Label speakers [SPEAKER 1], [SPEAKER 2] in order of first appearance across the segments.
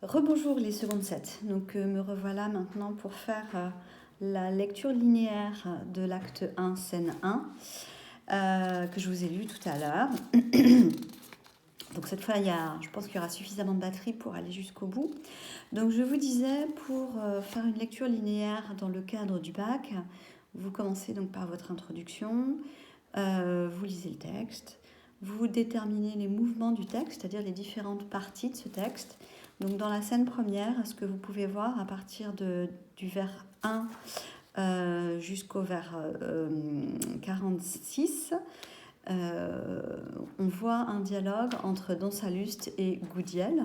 [SPEAKER 1] Rebonjour les secondes 7. Donc me revoilà maintenant pour faire la lecture linéaire de l'acte 1, scène 1, que je vous ai lu tout à l'heure. Donc cette fois, je pense qu'il y aura suffisamment de batterie pour aller jusqu'au bout. Donc je vous disais, pour faire une lecture linéaire dans le cadre du bac, vous commencez donc par votre introduction, vous lisez le texte, vous déterminez les mouvements du texte, c'est-à-dire les différentes parties de ce texte. Donc dans la scène première, ce que vous pouvez voir à partir du vers 1 jusqu'au vers 46, on voit un dialogue entre Don Salluste et Goudiel.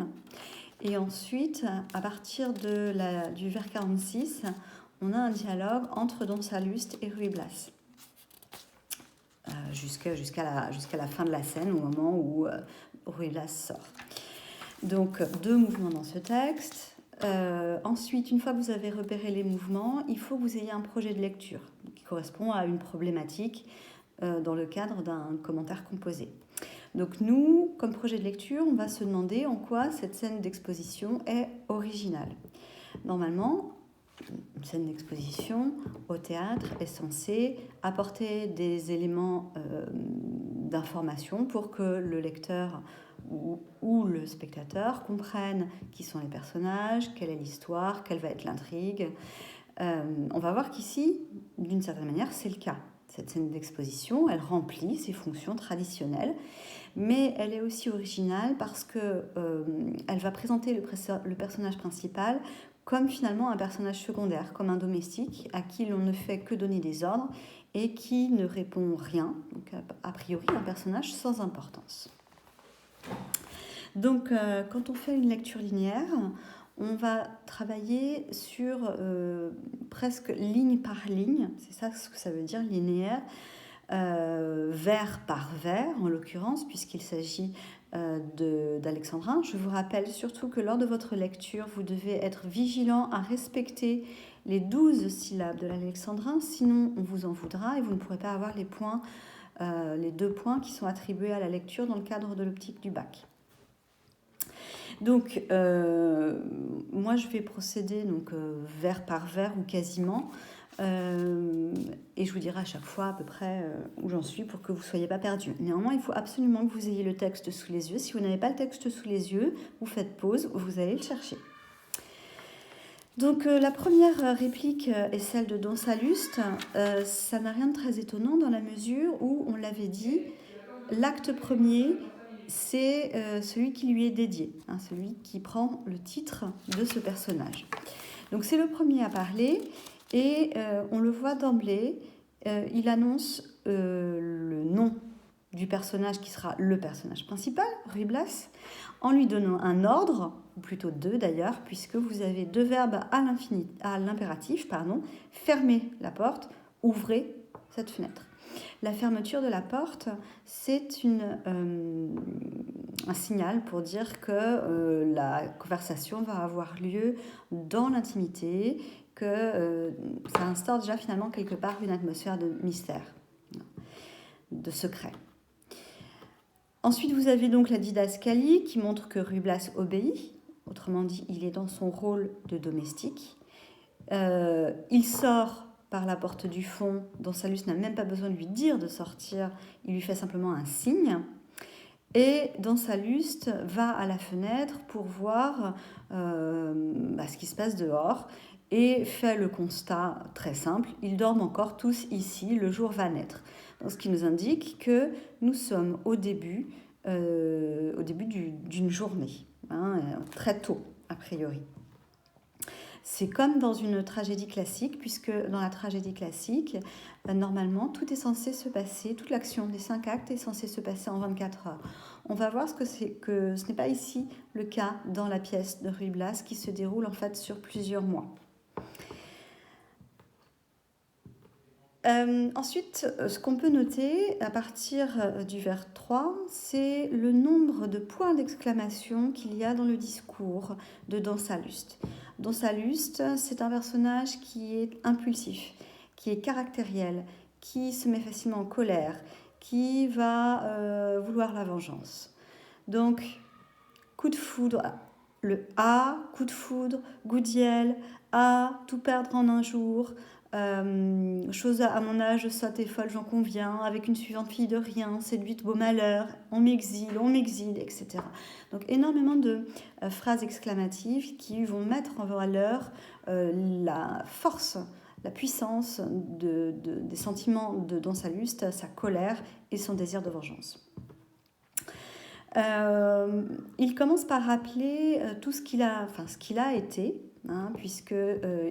[SPEAKER 1] Et ensuite, à partir du vers 46, on a un dialogue entre Don Salluste et Ruy Blas. Jusqu'à la fin de la scène, au moment où Ruy Blas sort. Donc, 2 mouvements dans ce texte. Ensuite, une fois que vous avez repéré les mouvements, il faut que vous ayez un projet de lecture qui correspond à une problématique dans le cadre d'un commentaire composé. Donc nous, comme projet de lecture, on va se demander en quoi cette scène d'exposition est originale. Normalement, une scène d'exposition au théâtre est censée apporter des éléments d'information pour que le lecteur ou le spectateur comprenne qui sont les personnages, quelle est l'histoire, quelle va être l'intrigue. On va voir qu'ici, d'une certaine manière, c'est le cas. Cette scène d'exposition, elle remplit ses fonctions traditionnelles, mais elle est aussi originale parce qu'elle va présenter le personnage principal comme finalement un personnage secondaire, comme un domestique à qui l'on ne fait que donner des ordres et qui ne répond rien, donc a priori un personnage sans importance. Donc quand on fait une lecture linéaire, on va travailler sur presque ligne par ligne, c'est ça ce que ça veut dire linéaire, vers par vers en l'occurrence, puisqu'il s'agit d'alexandrin. Je vous rappelle surtout que lors de votre lecture, vous devez être vigilant à respecter les 12 syllabes de l'alexandrin, sinon on vous en voudra et vous ne pourrez pas avoir les 2 points qui sont attribués à la lecture dans le cadre de l'optique du bac. Donc, moi, je vais procéder vers par vers ou quasiment, et je vous dirai à chaque fois à peu près où j'en suis pour que vous ne soyez pas perdus. Néanmoins, il faut absolument que vous ayez le texte sous les yeux. Si vous n'avez pas le texte sous les yeux, vous faites pause, vous allez le chercher. Donc, la première réplique est celle de Don Salluste. Ça n'a rien de très étonnant dans la mesure où, on l'avait dit, l'acte premier, c'est celui qui lui est dédié, celui qui prend le titre de ce personnage. Donc c'est le premier à parler et on le voit d'emblée, il annonce le nom du personnage qui sera le personnage principal, Ruy Blas, en lui donnant un ordre, ou plutôt 2 d'ailleurs, puisque vous avez 2 verbes à l'impératif, fermez la porte, ouvrez cette fenêtre. La fermeture de la porte, c'est un signal pour dire que la conversation va avoir lieu dans l'intimité, que ça instaure déjà finalement quelque part une atmosphère de mystère, de secret. Ensuite, vous avez donc la didascalie qui montre que Ruy Blas obéit, autrement dit, il est dans son rôle de domestique. Il sort par la porte du fond, Don Salluste n'a même pas besoin de lui dire de sortir, il lui fait simplement un signe. Et Don Salluste va à la fenêtre pour voir ce qui se passe dehors et fait le constat très simple, ils dorment encore tous ici, le jour va naître. Donc, ce qui nous indique que nous sommes au début d'une journée, très tôt a priori. C'est comme dans une tragédie classique, puisque dans la tragédie classique, normalement, tout est censé se passer, toute l'action des 5 actes est censée se passer en 24 heures. On va voir que ce n'est pas ici le cas dans la pièce de Ruy Blas, qui se déroule en fait sur plusieurs mois. Ensuite, ce qu'on peut noter à partir du vers 3, c'est le nombre de points d'exclamation qu'il y a dans le discours de Don Salluste. Don Salluste, c'est un personnage qui est impulsif, qui est caractériel, qui se met facilement en colère, qui va vouloir la vengeance. Donc, coup de foudre le A, coup de foudre, Goudiel, A, tout perdre en un jour, chose à mon âge, sotte et folle, j'en conviens, avec une suivante fille de rien, séduite beau malheur, on m'exile, etc. Donc énormément de phrases exclamatives qui vont mettre en valeur la force, la puissance des sentiments de Don Salluste, sa colère et son désir de vengeance. Il commence par rappeler tout ce qu'il a été, hein, puisque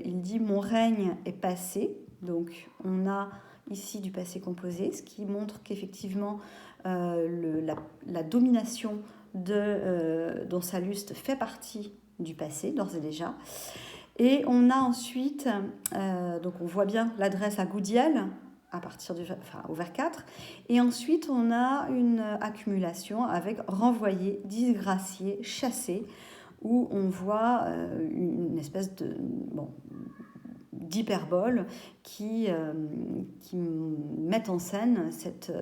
[SPEAKER 1] il dit mon règne est passé. Donc on a ici du passé composé, ce qui montre qu'effectivement la domination de Don Salluste fait partie du passé d'ores et déjà. Et on a ensuite, donc on voit bien l'adresse à Goudiel, à partir au vers 4. Et ensuite, on a une accumulation avec renvoyé, disgracié, chassé, où on voit une espèce d'hyperbole qui met en scène cette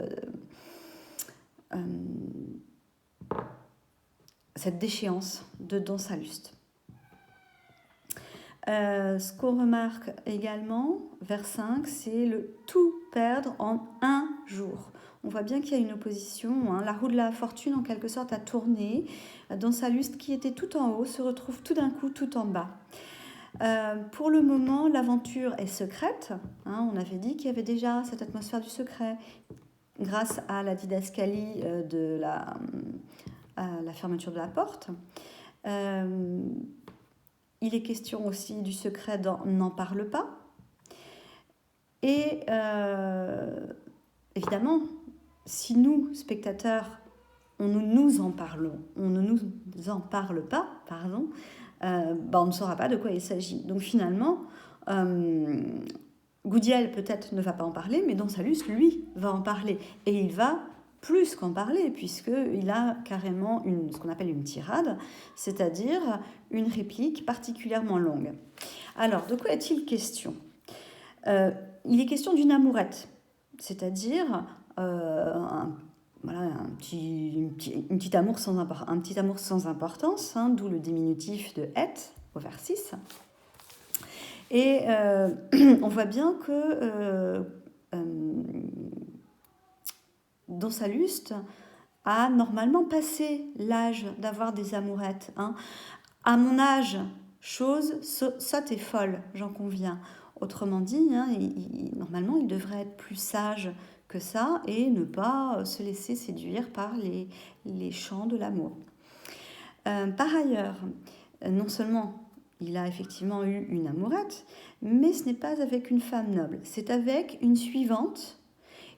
[SPEAKER 1] déchéance de Don Salluste. Ce qu'on remarque également, vers 5, c'est le tout perdre en un jour. On voit bien qu'il y a une opposition, hein. La roue de la fortune en quelque sorte a tourné. Don Salluste qui était tout en haut se retrouve tout d'un coup tout en bas. Pour le moment, l'aventure est secrète, hein. On avait dit qu'il y avait déjà cette atmosphère du secret grâce à la didascalie de la fermeture de la porte. Il est question aussi du secret dans « N'en parle pas ». Et évidemment, si nous, spectateurs, on ne nous en parle pas, on ne saura pas de quoi il s'agit. Donc finalement, Goudiel peut-être ne va pas en parler, mais Don Salluste, lui, va en parler. Et il va plus qu'en parler, puisqu'il a carrément ce qu'on appelle une tirade, c'est-à-dire une réplique particulièrement longue. Alors, de quoi est-il question ? Il est question d'une amourette, c'est-à-dire un petit amour sans importance, hein, d'où le diminutif de « et » au vers 6. Et on voit bien que Don Salluste a normalement passé l'âge d'avoir des amourettes, hein. À mon âge, chose sotte et folle, j'en conviens. Autrement dit, hein, normalement, il devrait être plus sage que ça et ne pas se laisser séduire par les chants de l'amour. Par ailleurs, non seulement il a effectivement eu une amourette, mais ce n'est pas avec une femme noble, c'est avec une suivante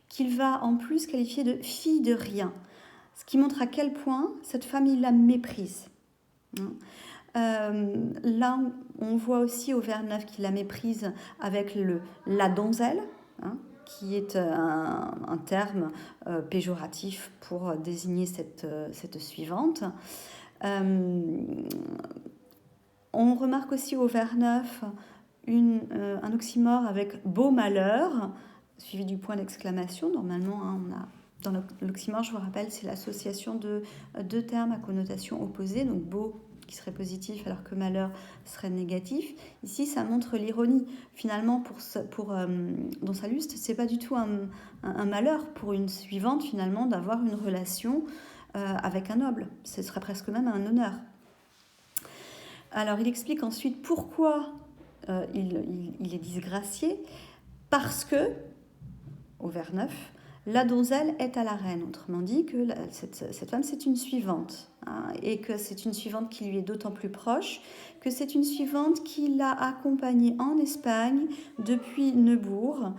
[SPEAKER 1] qu'il va en plus qualifier de fille de rien, ce qui montre à quel point cette femme, il la méprise. Là, on voit aussi au vers 9 qu'il la méprise avec la donzelle, hein, qui est un terme péjoratif pour désigner cette suivante. On remarque aussi au vers 9 un oxymore avec beau malheur, suivi du point d'exclamation. Normalement, hein, dans l'oxymore, je vous rappelle, c'est l'association de deux termes à connotation opposée, donc beau qui serait positif alors que malheur serait négatif. Ici, ça montre l'ironie. Finalement, pour Don Salluste, c'est pas du tout un malheur pour une suivante, finalement, d'avoir une relation avec un noble. Ce serait presque même un honneur. Alors, il explique ensuite pourquoi il est disgracié. Parce que, au vers 9, la donzelle est à la reine. Autrement dit, que cette femme, c'est une suivante. Hein, et que c'est une suivante qui lui est d'autant plus proche que c'est une suivante qui l'a accompagnée en Espagne depuis Neubourg,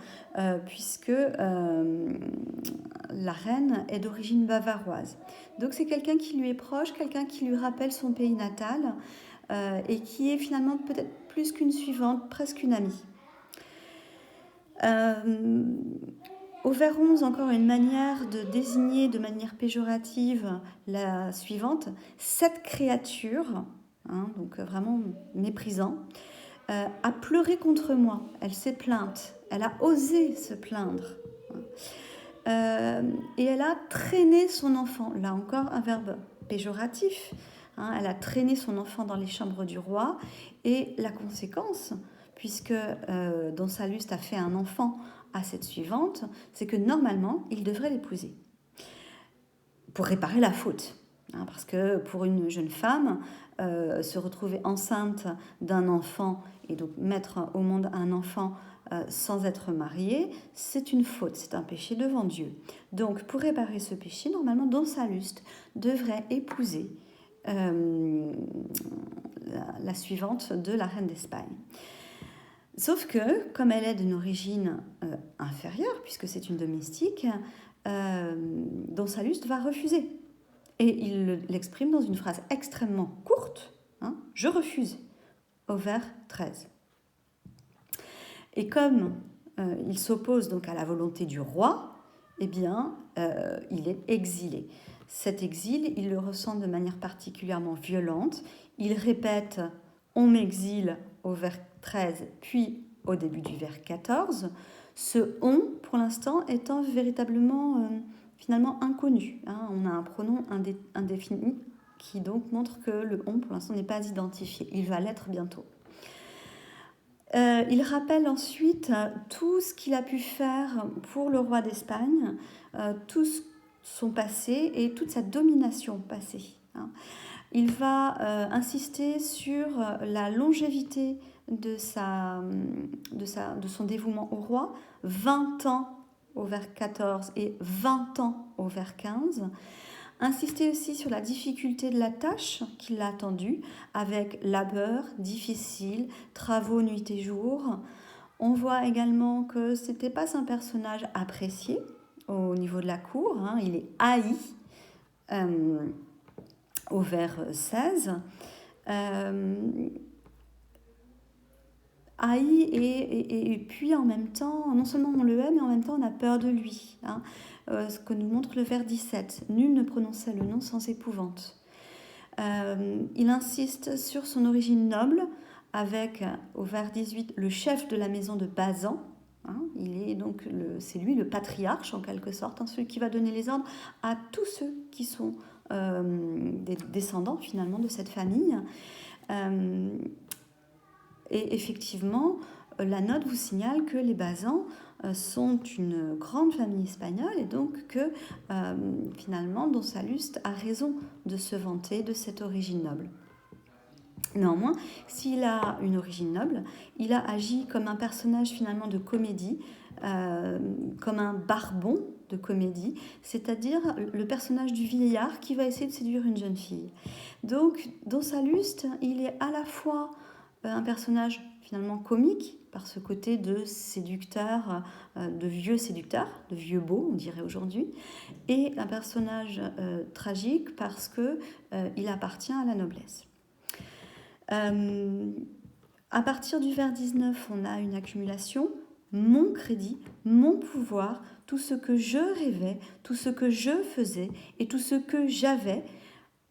[SPEAKER 1] puisque la reine est d'origine bavaroise. Donc c'est quelqu'un qui lui est proche, quelqu'un qui lui rappelle son pays natal, et qui est finalement peut-être plus qu'une suivante, presque une amie. Au vers 11, encore une manière de désigner de manière péjorative la suivante, cette créature, hein, donc vraiment méprisant, a pleuré contre moi, elle s'est plainte, elle a osé se plaindre. Et elle a traîné son enfant, là encore un verbe péjoratif, hein, elle a traîné son enfant dans les chambres du roi, et la conséquence, puisque Don Salluste a fait un enfant à cette suivante, c'est que normalement, il devrait l'épouser pour réparer la faute. Hein, parce que pour une jeune femme, se retrouver enceinte d'un enfant et donc mettre au monde un enfant sans être mariée, c'est une faute, c'est un péché devant Dieu. Donc pour réparer ce péché, normalement, Don Salluste devrait épouser la suivante de la reine d'Espagne. Sauf que, comme elle est d'une origine inférieure, puisque c'est une domestique, Don Salluste va refuser. Et il l'exprime dans une phrase extrêmement courte, hein, « Je refuse », au vers 13. Et comme il s'oppose donc à la volonté du roi, eh bien, il est exilé. Cet exil, il le ressent de manière particulièrement violente. Il répète « On m'exile » au vers 13, puis au début du vers 14. Ce « on », pour l'instant, étant véritablement, finalement, inconnu. Hein. On a un pronom indéfini qui donc montre que le « on », pour l'instant, n'est pas identifié. Il va l'être bientôt. Il rappelle ensuite tout ce qu'il a pu faire pour le roi d'Espagne, tout son passé et toute sa domination passée. Hein. Il va insister sur la longévité de son dévouement au roi, 20 ans au vers 14 et 20 ans au vers 15. Insister aussi sur la difficulté de la tâche qui l'a attendue, avec labeur, difficile, travaux nuit et jour. On voit également que ce n'était pas un personnage apprécié au niveau de la cour, hein. Il est haï au vers 16. Haï et puis en même temps, non seulement on le hait, mais en même temps on a peur de lui. Hein. Ce que nous montre le vers 17. Nul ne prononçait le nom sans épouvante. Il insiste sur son origine noble, avec au vers 18 le chef de la maison de Bazan. Hein, c'est lui le patriarche en quelque sorte, hein, celui qui va donner les ordres à tous ceux qui sont des descendants finalement de cette famille. Et effectivement, la note vous signale que les Bazans sont une grande famille espagnole et donc que finalement Don Salluste a raison de se vanter de cette origine noble. Néanmoins, s'il a une origine noble, il a agi comme un personnage finalement de comédie, comme un barbon de comédie, c'est-à-dire le personnage du vieillard qui va essayer de séduire une jeune fille. Donc, Don Salluste, il est à la fois un personnage finalement comique par ce côté de séducteur, de vieux séducteur, de vieux beau, on dirait aujourd'hui, et un personnage tragique parce qu'il appartient à la noblesse. À partir du vers 19, on a une accumulation. Mon crédit, mon pouvoir, tout ce que je rêvais, tout ce que je faisais et tout ce que j'avais,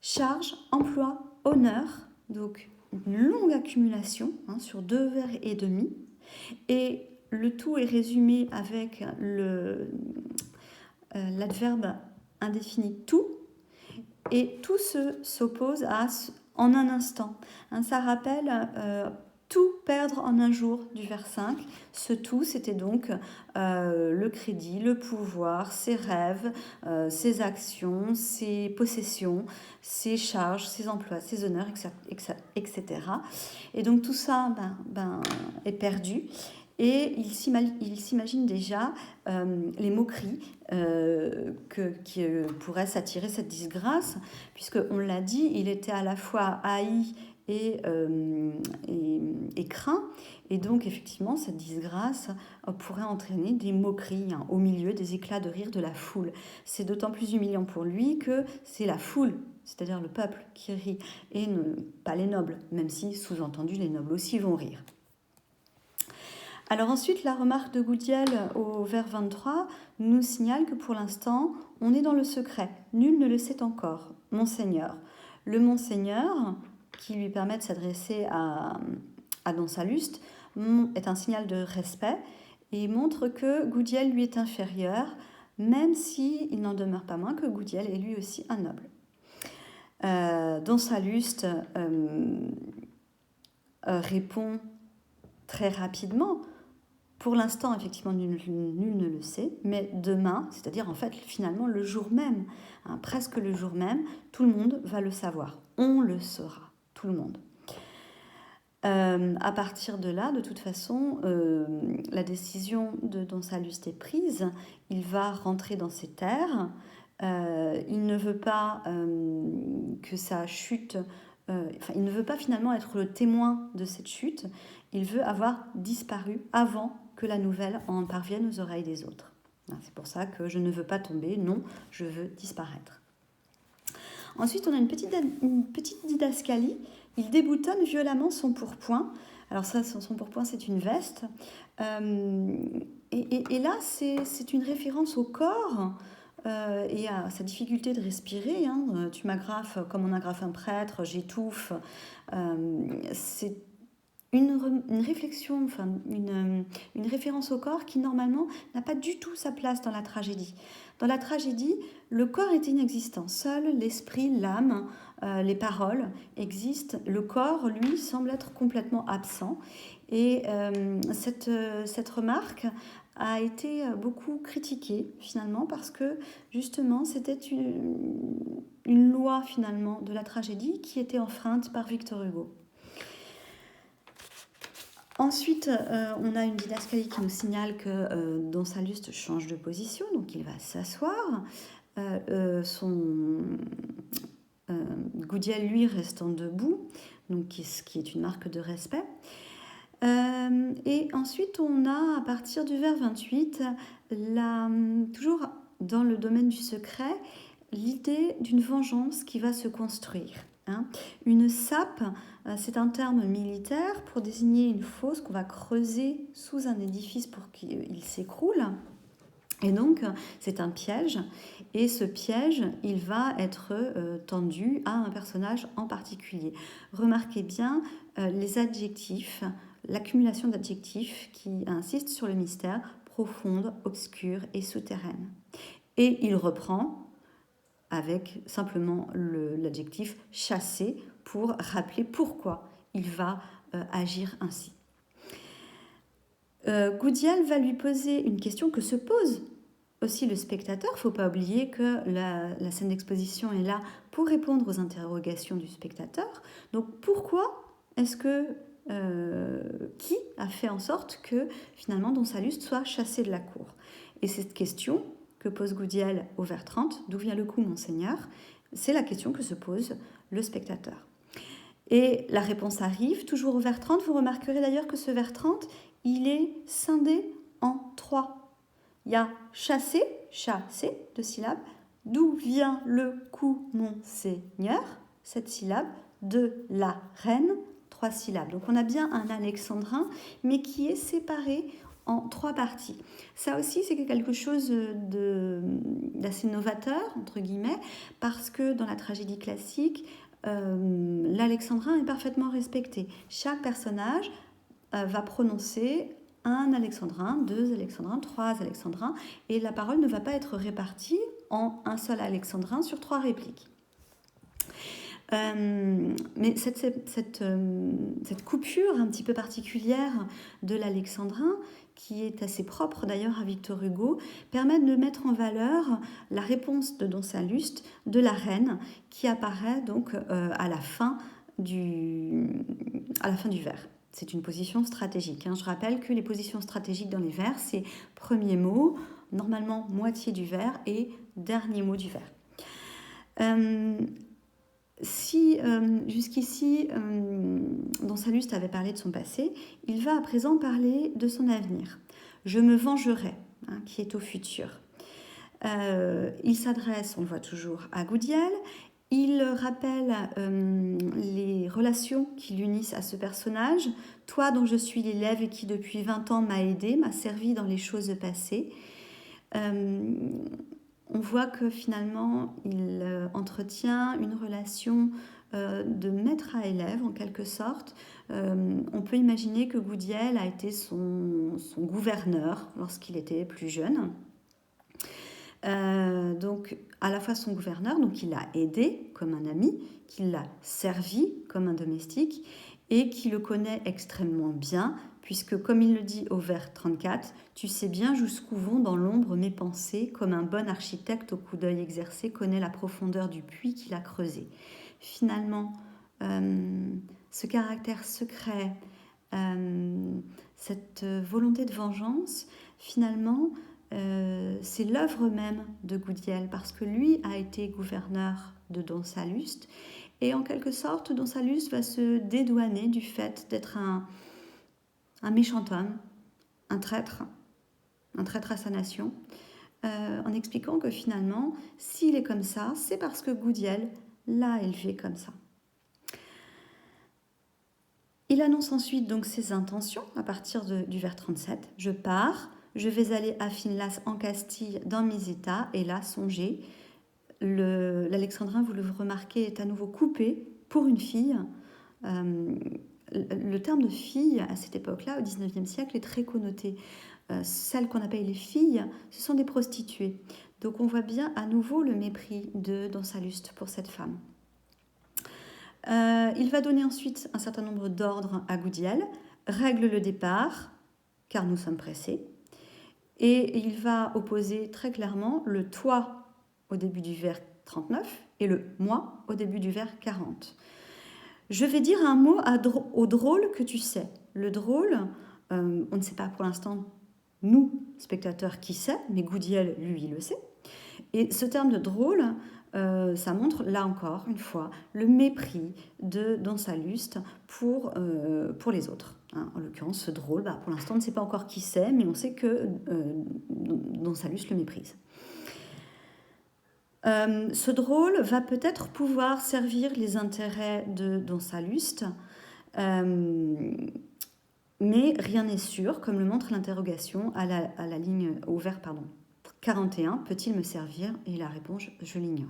[SPEAKER 1] charge, emploi, honneur, donc une longue accumulation sur 2 vers et demi, et le tout est résumé avec l'adverbe indéfini tout, et tout s'oppose à en un instant. Hein, ça rappelle tout perdre en un jour du vers 5. Ce tout, c'était donc le crédit, le pouvoir, ses rêves, ses actions, ses possessions, ses charges, ses emplois, ses honneurs, etc. Et donc tout ça est perdu. Et il s'imagine déjà les moqueries qui pourraient s'attirer cette disgrâce, puisqu'on l'a dit, il était à la fois haï et craint, et donc effectivement cette disgrâce pourrait entraîner des moqueries au milieu des éclats de rire de la foule. C'est d'autant plus humiliant pour lui que c'est la foule, c'est-à-dire le peuple qui rit, et pas les nobles, même si sous-entendu les nobles aussi vont rire. Alors ensuite, la remarque de Goudiel au vers 23 nous signale que pour l'instant, on est dans le secret. Nul ne le sait encore. Monseigneur. Le Monseigneur, qui lui permet de s'adresser à Don Salluste, est un signal de respect et montre que Goudiel lui est inférieur, même s'il n'en demeure pas moins que Goudiel est lui aussi un noble. Don Salluste répond très rapidement. Pour l'instant, effectivement, nul ne le sait, mais demain, c'est-à-dire en fait finalement le jour même, presque le jour même, tout le monde va le savoir. On le saura, tout le monde. À partir de là, de toute façon, la décision de Don Salluste est prise. Il va rentrer dans ses terres. Il ne veut pas que sa chute... il ne veut pas finalement être le témoin de cette chute. Il veut avoir disparu avant que la nouvelle en parvienne aux oreilles des autres. C'est pour ça que je ne veux pas tomber. Non, je veux disparaître. Ensuite, on a une petite didascalie. Il déboutonne violemment son pourpoint. Alors ça, son pourpoint, c'est une veste. Et là, c'est une référence au corps et à sa difficulté de respirer. Tu m'agrafes comme on agrafe un prêtre, j'étouffe. C'est une réflexion, une référence au corps qui normalement n'a pas du tout sa place dans la tragédie. Dans la tragédie, le corps est inexistant. Seul l'esprit, l'âme, les paroles existent. Le corps, lui, semble être complètement absent. Et cette remarque a été beaucoup critiquée finalement parce que justement c'était une loi finalement de la tragédie qui était enfreinte par Victor Hugo. Ensuite, on a une didascalie qui nous signale que Don Salluste change de position, donc il va s'asseoir. Goudiel, lui, restant debout, donc ce qui est une marque de respect. Et ensuite, on a, à partir du vers 28, toujours dans le domaine du secret, l'idée d'une vengeance qui va se construire. Une sape, c'est un terme militaire pour désigner une fosse qu'on va creuser sous un édifice pour qu'il s'écroule. Et donc, c'est un piège. Et ce piège, il va être tendu à un personnage en particulier. Remarquez bien les adjectifs, l'accumulation d'adjectifs qui insistent sur le mystère, profonde, obscure et souterraine. Et il reprend avec simplement l'adjectif chasser pour rappeler pourquoi il va agir ainsi. Goudiel va lui poser une question que se pose aussi le spectateur. Il ne faut pas oublier que la scène d'exposition est là pour répondre aux interrogations du spectateur. Donc pourquoi est-ce que qui a fait en sorte que finalement Don Salluste soit chassé de la cour? Et cette question que pose Goudiel au vers 30, d'où vient le coup, monseigneur? C'est la question que se pose le spectateur. Et la réponse arrive, toujours au vers 30. Vous remarquerez d'ailleurs que ce vers 30, il est scindé en 3. Il y a chasser, chasser, 2 syllabes. D'où vient le coup, monseigneur? 7 syllabes. De la reine, 3 syllabes. Donc on a bien un alexandrin, mais qui est séparé en 3 parties. Ça aussi, c'est quelque chose d'assez novateur, entre guillemets, parce que dans la tragédie classique, l'alexandrin est parfaitement respecté. Chaque personnage va prononcer un alexandrin, 2 alexandrins, 3 alexandrins, et la parole ne va pas être répartie en un seul alexandrin sur 3 répliques. Mais cette coupure un petit peu particulière de l'alexandrin, qui est assez propre d'ailleurs à Victor Hugo, permet de mettre en valeur la réponse de Don Salluste de la reine qui apparaît donc à la fin du vers. C'est une position stratégique. Je rappelle que les positions stratégiques dans les vers, c'est premier mot, normalement moitié du vers et dernier mot du vers. Si jusqu'ici, Don Salluste avait parlé de son passé, il va à présent parler de son avenir. Je me vengerai, qui est au futur. Il s'adresse, on le voit toujours, à Goudiel. Il rappelle les relations qui l'unissent à ce personnage. Toi dont je suis l'élève et qui depuis 20 ans m'a aidé, m'a servi dans les choses passées. On voit que finalement, il entretient une relation de maître à élève, en quelque sorte. On peut imaginer que Goudiel a été son gouverneur lorsqu'il était plus jeune. Donc, à la fois son gouverneur, donc il l'a aidé comme un ami, qu'il l'a servi comme un domestique, et qui le connaît extrêmement bien, puisque comme il le dit au vers 34, « Tu sais bien jusqu'où vont dans l'ombre mes pensées, comme un bon architecte au coup d'œil exercé connaît la profondeur du puits qu'il a creusé. » Finalement, ce caractère secret, cette volonté de vengeance, finalement, c'est l'œuvre même de Goudiel, parce que lui a été gouverneur de Don Salluste, et en quelque sorte, Don Salluste va se dédouaner du fait d'être un méchant homme, un traître à sa nation, en expliquant que finalement, s'il est comme ça, c'est parce que Goudiel l'a élevé comme ça. Il annonce ensuite donc ses intentions à partir du vers 37. « Je pars, je vais aller à Finlas en Castille dans mes états, et là, songez, l'alexandrin, vous le remarquez, est à nouveau coupé pour une fille. Le terme de fille, à cette époque-là, au XIXe siècle, est très connoté. Celles qu'on appelle les filles, ce sont des prostituées. Donc on voit bien à nouveau le mépris de Don Salluste pour cette femme. Il va donner ensuite un certain nombre d'ordres à Goudiel, règle le départ, car nous sommes pressés, et il va opposer très clairement le « toi » au début du vers 39 et le « moi » au début du vers 40. Je vais dire un mot au drôle que tu sais. Le drôle, on ne sait pas pour l'instant, nous, spectateurs, qui sait, mais Goudiel, lui, il le sait. Et ce terme de drôle, ça montre, là encore, une fois, le mépris de Don Salluste pour les autres. Hein, en l'occurrence, ce drôle, pour l'instant, on ne sait pas encore qui c'est, mais on sait que Don Salluste le méprise. Ce drôle va peut-être pouvoir servir les intérêts de Don Salluste, mais rien n'est sûr, comme le montre l'interrogation à la ligne, au vers 41, peut-il me servir? Et la réponse, je l'ignore.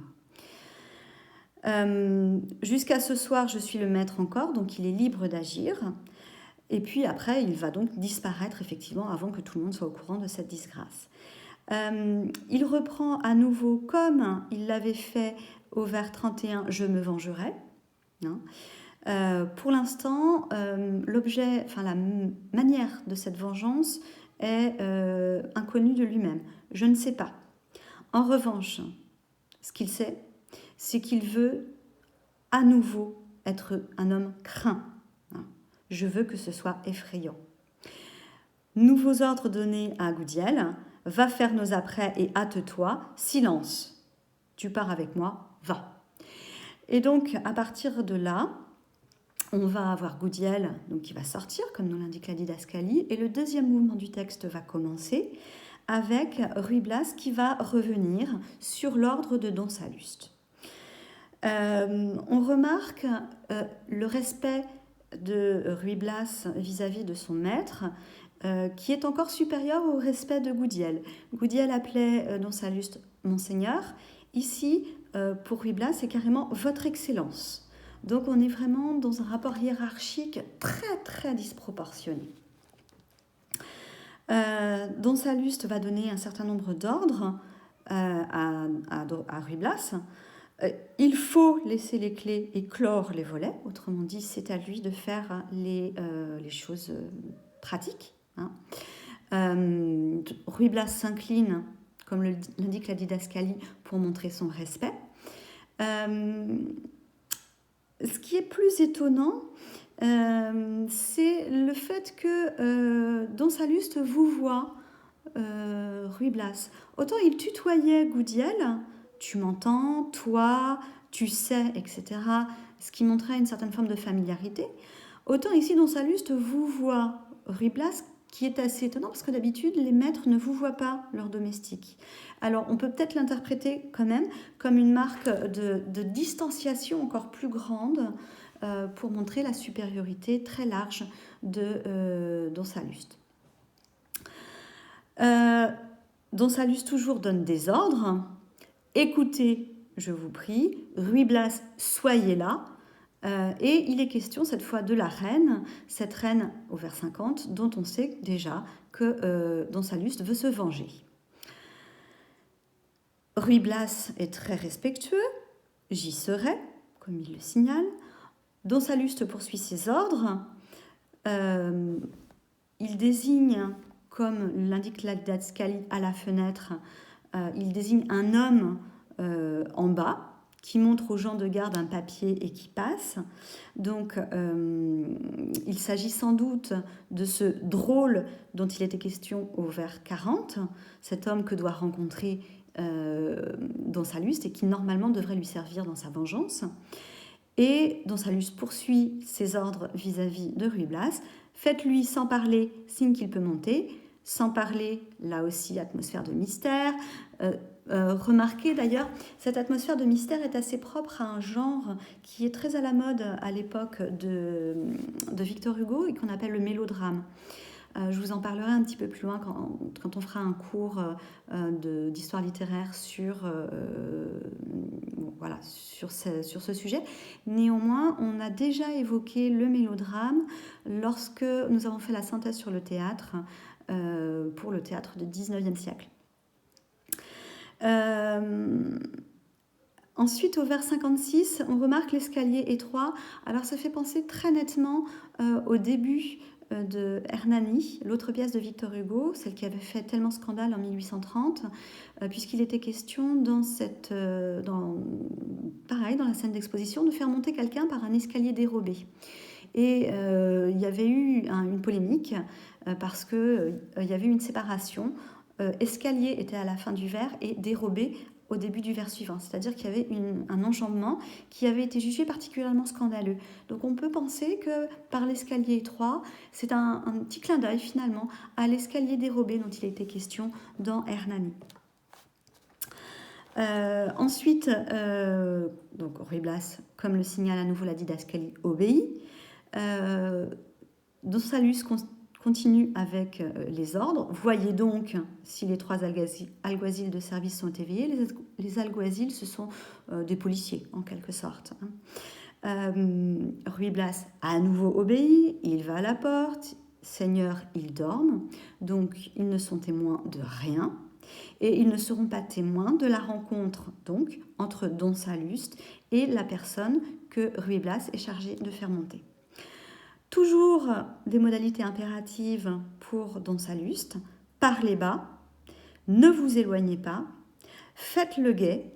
[SPEAKER 1] Jusqu'à ce soir, je suis le maître encore, donc il est libre d'agir. Et puis après, il va donc disparaître effectivement avant que tout le monde soit au courant de cette disgrâce. Il reprend à nouveau, comme il l'avait fait au vers 31, « Je me vengerai ». Pour l'instant, l'objet, la manière de cette vengeance est inconnue de lui-même. Je ne sais pas. En revanche, ce qu'il sait, c'est qu'il veut à nouveau être un homme craint. Je veux que ce soit effrayant. Nouveaux ordres donnés à Goudiel. « Va faire nos apprêts et hâte-toi. Silence. Tu pars avec moi, va. » Et donc, à partir de là, on va avoir Goudiel donc, qui va sortir, comme nous l'indique la didascalie, et le deuxième mouvement du texte va commencer avec Ruy Blas qui va revenir sur l'ordre de Don Salluste. On remarque le respect de Ruy Blas vis-à-vis de son maître, qui est encore supérieur au respect de Goudiel. Goudiel appelait Don Salluste « Monseigneur ». Ici, pour Ruy Blas, c'est carrément « Votre Excellence ». Donc on est vraiment dans un rapport hiérarchique très très disproportionné. Don Salluste va donner un certain nombre d'ordres à Ruy Blas. Il faut laisser les clés et clore les volets, autrement dit, c'est à lui de faire les choses pratiques. Ruy Blas s'incline, comme l'indique la didascalie, pour montrer son respect. Ce qui est plus étonnant, c'est le fait que Don Salluste vous voit, Ruy Blas. Autant il tutoyait Goudiel, tu m'entends, toi, tu sais, etc., ce qui montrait une certaine forme de familiarité. Autant ici, Don Salluste vous voit, Ruy Blas, qui est assez étonnant parce que d'habitude, les maîtres ne vous voient pas leurs domestiques. Alors, on peut peut-être l'interpréter quand même comme une marque de distanciation encore plus grande pour montrer la supériorité très large de Don Salluste. Don Salluste toujours donne des ordres. Écoutez, je vous prie, Ruy Blas, soyez là. Et il est question cette fois de la reine, cette reine au vers 50, dont on sait déjà que Don Salluste veut se venger. Ruy Blas est très respectueux, j'y serai, comme il le signale. Don Salluste poursuit ses ordres. Il désigne, comme l'indique la didascalie à la fenêtre, il désigne un homme en bas qui montre aux gens de garde un papier et qui passe. Donc, il s'agit sans doute de ce drôle dont il était question au vers 40, cet homme que doit rencontrer Don Salluste et qui normalement devrait lui servir dans sa vengeance. Et Don Salluste poursuit ses ordres vis-à-vis de Ruy Blas. Faites-lui sans parler signe qu'il peut monter. Sans parler, là aussi, atmosphère de mystère. Remarquez d'ailleurs, cette atmosphère de mystère est assez propre à un genre qui est très à la mode à l'époque de Victor Hugo et qu'on appelle le mélodrame. Je vous en parlerai un petit peu plus loin quand on fera un cours d'histoire littéraire sur ce sujet. Néanmoins, on a déjà évoqué le mélodrame lorsque nous avons fait la synthèse sur le théâtre pour le théâtre du 19e siècle. Ensuite, au vers 56, on remarque l'escalier étroit. Alors, ça fait penser très nettement au début de Hernani, l'autre pièce de Victor Hugo, celle qui avait fait tellement scandale en 1830, puisqu'il était question dans la scène d'exposition, de faire monter quelqu'un par un escalier dérobé. Et il y avait eu une polémique parce qu'il y avait eu une séparation. Escalier était à la fin du vers et dérobé au début du vers suivant, c'est-à-dire qu'il y avait un enjambement qui avait été jugé particulièrement scandaleux. Donc on peut penser que par l'escalier étroit, c'est un petit clin d'œil finalement à l'escalier dérobé dont il était question dans Hernani. Ensuite, donc Ruy Blas, comme le signale à nouveau la didascalie, obéit. Don Salluste continue avec les ordres. Voyez donc si les 3 alguazils de service sont éveillés. Les alguazils, ce sont des policiers, en quelque sorte. Ruy Blas a à nouveau obéi. Il va à la porte. Seigneur, ils dorment. Donc, ils ne sont témoins de rien. Et ils ne seront pas témoins de la rencontre, donc, entre Don Salluste et la personne que Ruy Blas est chargé de faire monter. Toujours des modalités impératives pour Don Salluste. Parlez bas, ne vous éloignez pas, faites le guet.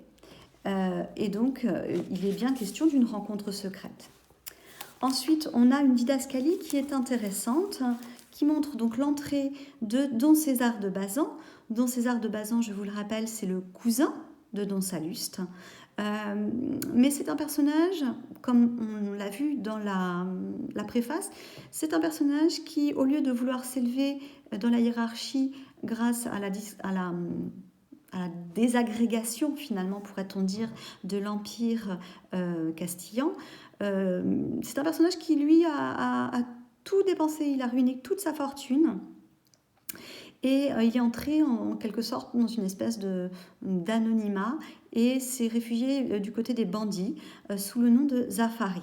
[SPEAKER 1] Et donc, il est bien question d'une rencontre secrète. Ensuite, on a une didascalie qui est intéressante, qui montre donc l'entrée de Don César de Bazan. Don César de Bazan, je vous le rappelle, c'est le cousin de Don Salluste. Mais c'est un personnage, comme on l'a vu dans la préface, c'est un personnage qui, au lieu de vouloir s'élever dans la hiérarchie grâce à la désagrégation, finalement, pourrait-on dire, de l'Empire castillan, c'est un personnage qui, lui, a tout dépensé, il a ruiné toute sa fortune. Et il est entré en quelque sorte dans une espèce d'anonymat et s'est réfugié du côté des bandits sous le nom de Zafari.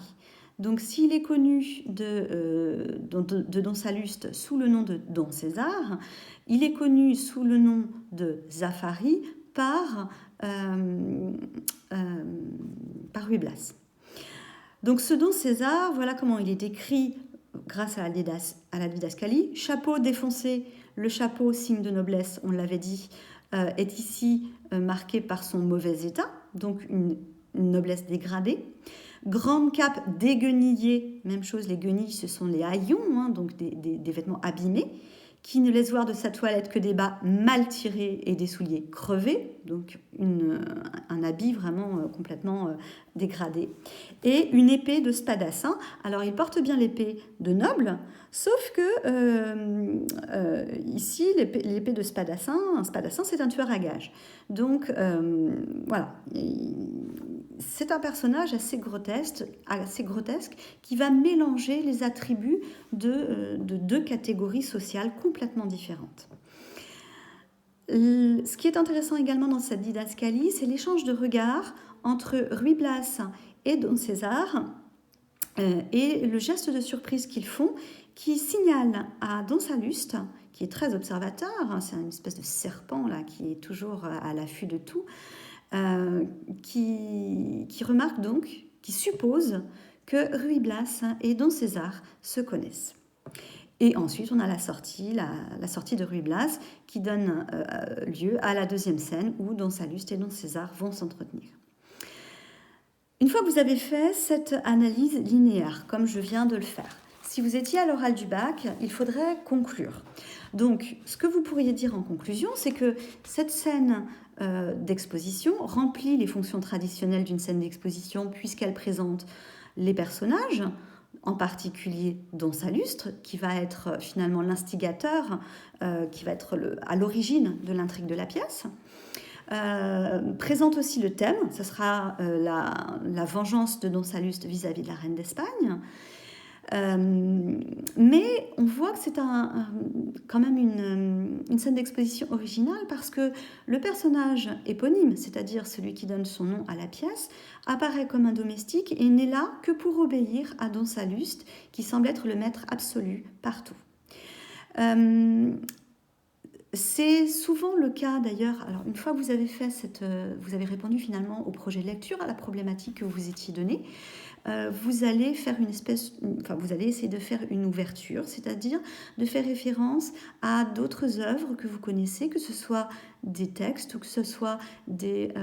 [SPEAKER 1] Donc s'il est connu de Don Salluste sous le nom de Don César, il est connu sous le nom de Zafari par Ruy Blas. Donc ce Don César, voilà comment il est décrit grâce à la didascalie. Chapeau défoncé. Le chapeau, signe de noblesse, on l'avait dit, est ici marqué par son mauvais état, donc une noblesse dégradée. Grande cape déguenillée, même chose, les guenilles, ce sont les haillons, donc des vêtements abîmés, qui ne laissent voir de sa toilette que des bas mal tirés et des souliers crevés, donc un habit vraiment complètement dégradé. Et une épée de spadassin. Alors il porte bien l'épée de noble, sauf que ici, l'épée de spadassin, un spadassin, c'est un tueur à gages. Donc voilà, c'est un personnage assez grotesque qui va mélanger les attributs de 2 catégories sociales complètement différentes. Ce qui est intéressant également dans cette didascalie, c'est l'échange de regards entre Ruy Blas et Don César et le geste de surprise qu'ils font qui signale à Don Salluste, qui est très observateur, c'est une espèce de serpent là, qui est toujours à l'affût de tout, euh, qui remarque donc, qui suppose que Ruy Blas et Don César se connaissent. Et ensuite, on a la sortie de Ruy Blas qui donne lieu à la deuxième scène où Don Salluste et Don César vont s'entretenir. Une fois que vous avez fait cette analyse linéaire, comme je viens de le faire, si vous étiez à l'oral du bac, il faudrait conclure. Donc, ce que vous pourriez dire en conclusion, c'est que cette scène d'exposition remplit les fonctions traditionnelles d'une scène d'exposition puisqu'elle présente les personnages, en particulier Don Sallustre, qui va être finalement l'instigateur, qui va être à l'origine de l'intrigue de la pièce. Présente aussi le thème, ce sera la vengeance de Don Sallustre vis-à-vis de la reine d'Espagne. Mais on voit que c'est quand même une scène d'exposition originale parce que le personnage éponyme, c'est-à-dire celui qui donne son nom à la pièce, apparaît comme un domestique et n'est là que pour obéir à Don Sallustre, qui semble être le maître absolu partout. C'est souvent le cas d'ailleurs, alors une fois que vous avez vous avez répondu finalement au projet de lecture, à la problématique que vous étiez donnée, vous allez vous allez essayer de faire une ouverture, c'est-à-dire de faire référence à d'autres œuvres que vous connaissez, que ce soit des textes ou que ce soit des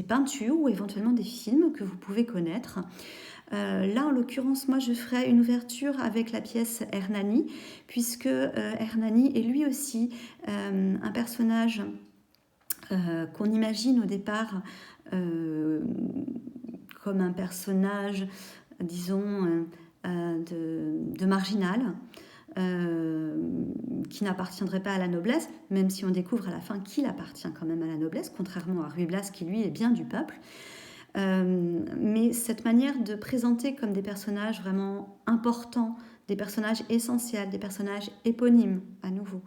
[SPEAKER 1] peintures ou éventuellement des films que vous pouvez connaître. Là, en l'occurrence, moi, je ferai une ouverture avec la pièce Hernani, puisque Hernani est lui aussi un personnage qu'on imagine au départ comme un personnage, disons, de marginal, qui n'appartiendrait pas à la noblesse, même si on découvre à la fin qu'il appartient quand même à la noblesse, contrairement à Ruy Blas qui, lui, est bien du peuple. Mais cette manière de présenter comme des personnages vraiment importants, des personnages essentiels, des personnages éponymes à nouveau,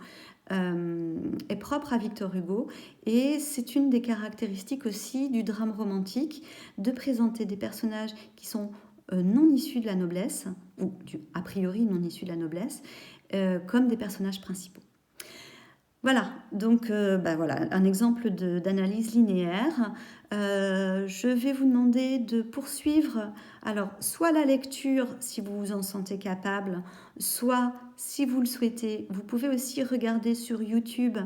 [SPEAKER 1] est propre à Victor Hugo et c'est une des caractéristiques aussi du drame romantique de présenter des personnages qui sont non issus de la noblesse, ou a priori non issus de la noblesse, comme des personnages principaux. Voilà, donc voilà, un exemple d'analyse linéaire. Je vais vous demander de poursuivre, alors soit la lecture si vous vous en sentez capable, soit si vous le souhaitez, vous pouvez aussi regarder sur YouTube.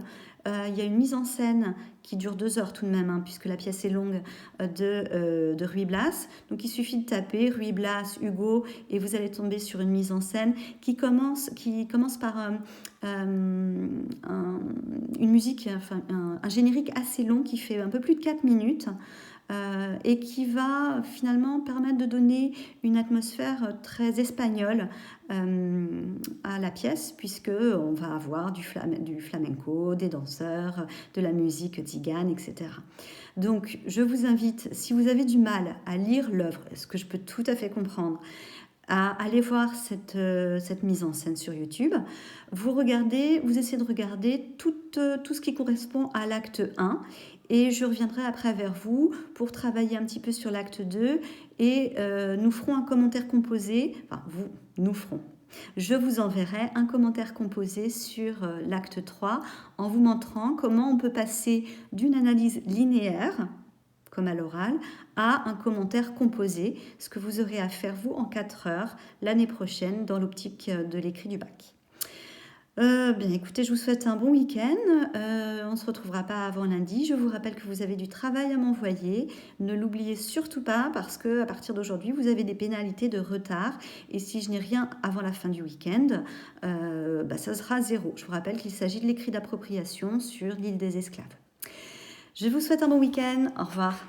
[SPEAKER 1] Il y a une mise en scène qui dure 2 heures tout de même, puisque la pièce est longue, de Ruy Blas. Donc il suffit de taper Ruy Blas, Hugo, et vous allez tomber sur une mise en scène qui commence par une musique, un générique assez long qui fait un peu plus de 4 minutes. Et qui va finalement permettre de donner une atmosphère très espagnole à la pièce, puisqu'on va avoir du flamenco, des danseurs, de la musique tzigane, etc. Donc je vous invite, si vous avez du mal à lire l'œuvre, ce que je peux tout à fait comprendre, à aller voir cette mise en scène sur YouTube. Vous essayez de regarder tout ce qui correspond à l'acte 1 et je reviendrai après vers vous pour travailler un petit peu sur l'acte 2 et nous ferons un commentaire composé, je vous enverrai un commentaire composé sur l'acte 3 en vous montrant comment on peut passer d'une analyse linéaire, comme à l'oral, à un commentaire composé, ce que vous aurez à faire vous en 4 heures l'année prochaine dans l'optique de l'écrit du bac. Bien écoutez, je vous souhaite un bon week-end, on ne se retrouvera pas avant lundi. Je vous rappelle que vous avez du travail à m'envoyer, ne l'oubliez surtout pas parce qu'à partir d'aujourd'hui vous avez des pénalités de retard et si je n'ai rien avant la fin du week-end, ça sera 0. Je vous rappelle qu'il s'agit de l'écrit d'appropriation sur l'île des esclaves. Je vous souhaite un bon week-end, au revoir.